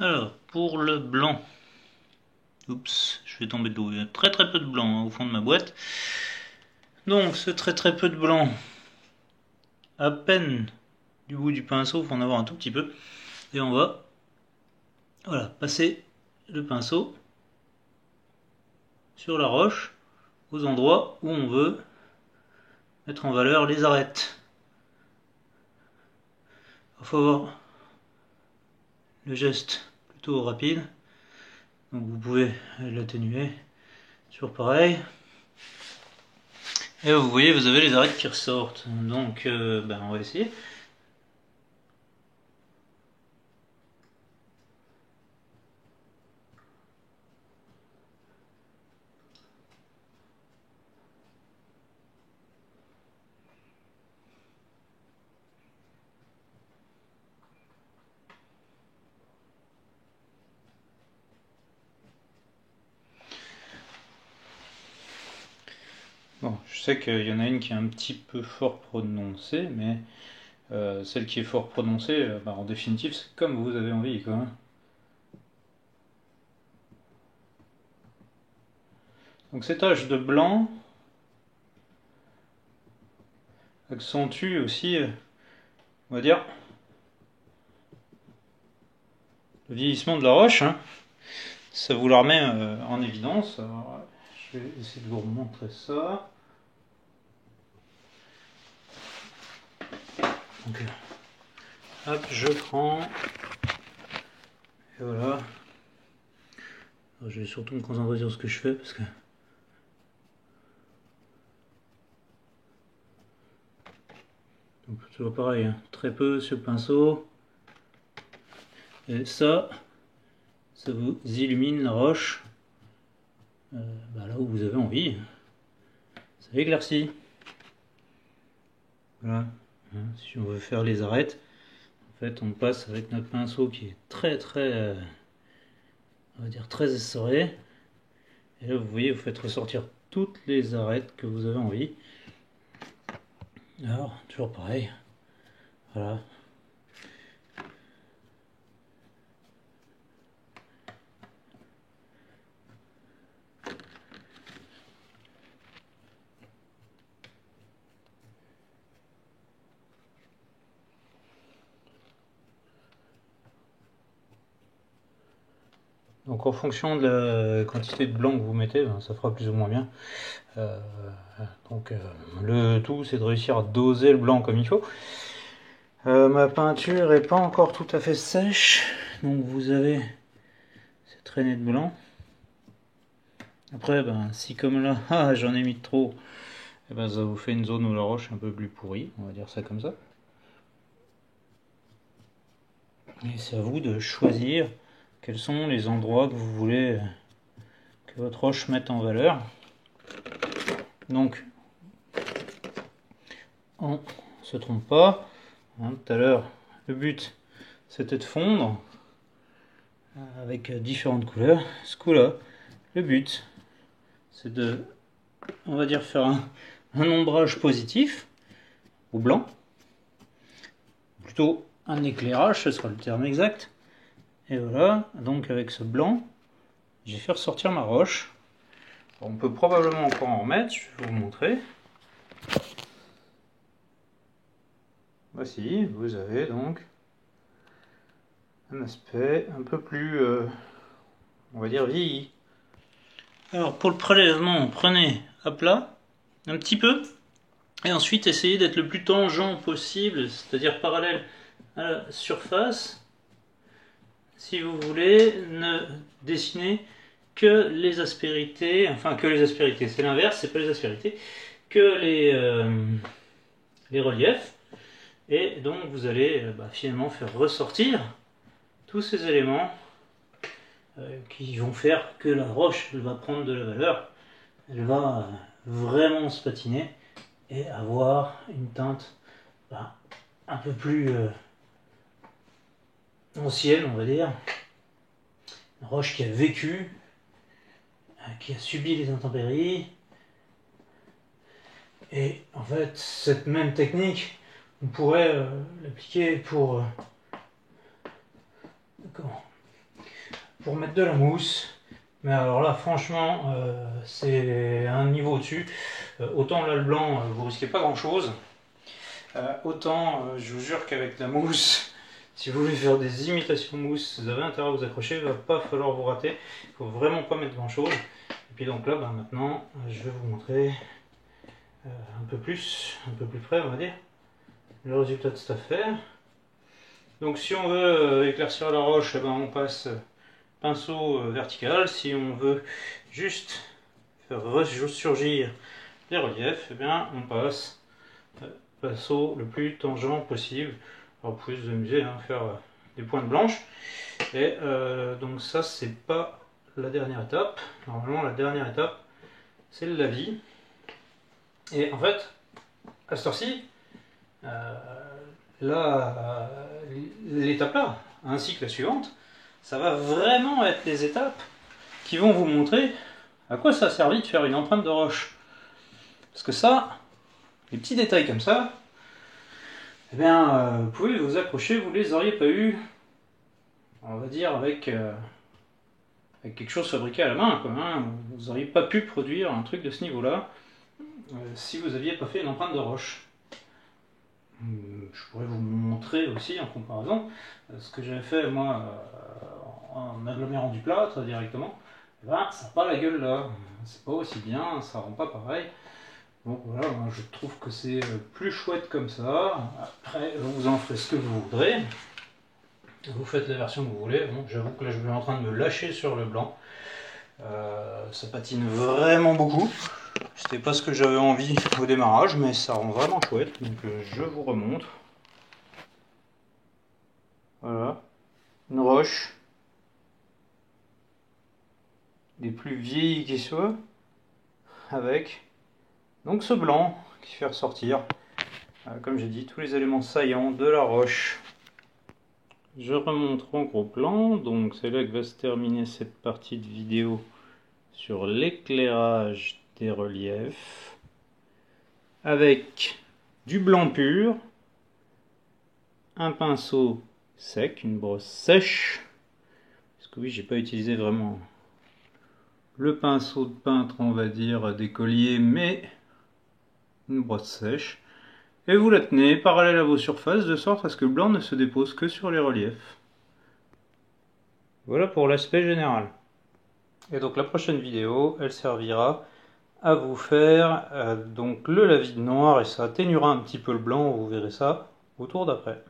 Alors, pour le blanc, oups, je vais tomber de l'eau. Il y a très peu de blanc hein, au fond de ma boîte. Donc, ce très peu de blanc, à peine du bout du pinceau, il faut en avoir un tout petit peu. Et on va, voilà, passer le pinceau sur la roche aux endroits où on veut mettre en valeur les arêtes. Il faut avoir le geste plutôt rapide. Donc vous pouvez l'atténuer, toujours pareil. Et vous voyez, vous avez les arêtes qui ressortent. Donc on va essayer. Bon, je sais qu'il y en a une qui est un petit peu fort prononcée, mais celle qui est fort prononcée, en définitive, c'est comme vous avez envie, quoi. Donc ces taches de blanc accentuent aussi, on va dire, le vieillissement de la roche. Hein. Ça vous la remet en évidence. Alors, je vais essayer de vous remontrer ça. Donc, hop, je prends. Et voilà. Alors, je vais surtout me concentrer sur ce que je fais parce que. Donc, toujours pareil, hein. Très peu sur le pinceau. Et ça vous illumine la roche là où vous avez envie. Ça éclaircit. Voilà. Hein, si on veut faire les arêtes, en fait, on passe avec notre pinceau qui est très, on va dire très essoré. Et là, vous voyez, vous faites ressortir toutes les arêtes que vous avez envie. Alors, toujours pareil. Voilà. Donc en fonction de la quantité de blanc que vous mettez, ça fera plus ou moins bien. Le tout c'est de réussir à doser le blanc comme il faut. Ma peinture est pas encore tout à fait sèche, donc vous avez cette traînée de blanc. Après, si comme là, j'en ai mis de trop, ça vous fait une zone où la roche est un peu plus pourrie, on va dire ça comme ça. Et c'est à vous de choisir quels sont les endroits que vous voulez que votre roche mette en valeur. Donc, on se trompe pas. Hein, tout à l'heure, le but c'était de fondre avec différentes couleurs. Ce coup-là, le but c'est de, on va dire, faire un ombrage positif au blanc. Plutôt un éclairage, ce sera le terme exact. Et voilà, donc avec ce blanc, je vais faire sortir ma roche. On peut probablement encore en remettre, je vais vous montrer. Voici, vous avez donc un aspect un peu plus, on va dire, vieilli. Alors pour le prélèvement, prenez à plat, un petit peu, et ensuite essayez d'être le plus tangent possible, c'est-à-dire parallèle à la surface. Si vous voulez, ne dessinez que les aspérités, c'est l'inverse, c'est pas les aspérités, que les reliefs. Et donc vous allez finalement faire ressortir tous ces éléments qui vont faire que la roche elle va prendre de la valeur, elle va vraiment se patiner et avoir une teinte un peu plus ancienne, on va dire. Une roche qui a vécu, qui a subi les intempéries. Et en fait, cette même technique, on pourrait l'appliquer pour pour mettre de la mousse. Mais alors là, franchement, c'est un niveau au-dessus. Autant là, le blanc, vous risquez pas grand-chose. Autant, je vous jure qu'avec la mousse, si vous voulez faire des imitations mousse, vous avez intérêt à vous accrocher, il va pas falloir vous rater. Il faut vraiment pas mettre grand-chose. Et puis donc là, maintenant, je vais vous montrer un peu plus près, on va dire, le résultat de cette affaire. Donc si on veut éclaircir la roche, on passe pinceau vertical. Si on veut juste faire ressurgir les reliefs, on passe pinceau le plus tangent possible. Alors vous pouvez vous amuser à faire des pointes blanches. Et donc ça, c'est pas la dernière étape. Normalement, la dernière étape, c'est le lavis. Et en fait, à cette heure-ci, l'étape là, ainsi que la suivante, ça va vraiment être les étapes qui vont vous montrer à quoi ça a servi de faire une empreinte de roche. Parce que ça, les petits détails comme ça, vous pouvez vous accrocher, vous les auriez pas eu, on va dire, avec quelque chose fabriqué à la main, quoi, hein. Vous n'auriez pas pu produire un truc de ce niveau-là si vous n'aviez pas fait une empreinte de roche. Je pourrais vous montrer aussi en comparaison ce que j'avais fait moi en agglomérant du plâtre directement. Ça n'a pas la gueule là, c'est pas aussi bien, ça rend pas pareil. Donc voilà, moi je trouve que c'est plus chouette comme ça. Après, vous en ferez ce que vous voudrez. Vous faites la version que vous voulez. Bon, j'avoue que là je suis en train de me lâcher sur le blanc. Ça patine vraiment beaucoup. C'était pas ce que j'avais envie au démarrage, mais ça rend vraiment chouette. Donc je vous remontre. Voilà, une roche des plus vieilles qui soient, avec donc ce blanc qui fait ressortir, comme j'ai dit, tous les éléments saillants de la roche. Je remonte en gros plan, donc c'est là que va se terminer cette partie de vidéo sur l'éclairage des reliefs, avec du blanc pur, un pinceau sec, une brosse sèche, parce que oui, j'ai pas utilisé vraiment le pinceau de peintre, on va dire, d'écolier, mais une brosse sèche, et vous la tenez parallèle à vos surfaces de sorte à ce que le blanc ne se dépose que sur les reliefs. Voilà pour l'aspect général. Et donc la prochaine vidéo, elle servira à vous faire donc le lavis de noir, et ça atténuera un petit peu le blanc, vous verrez ça au tour d'après.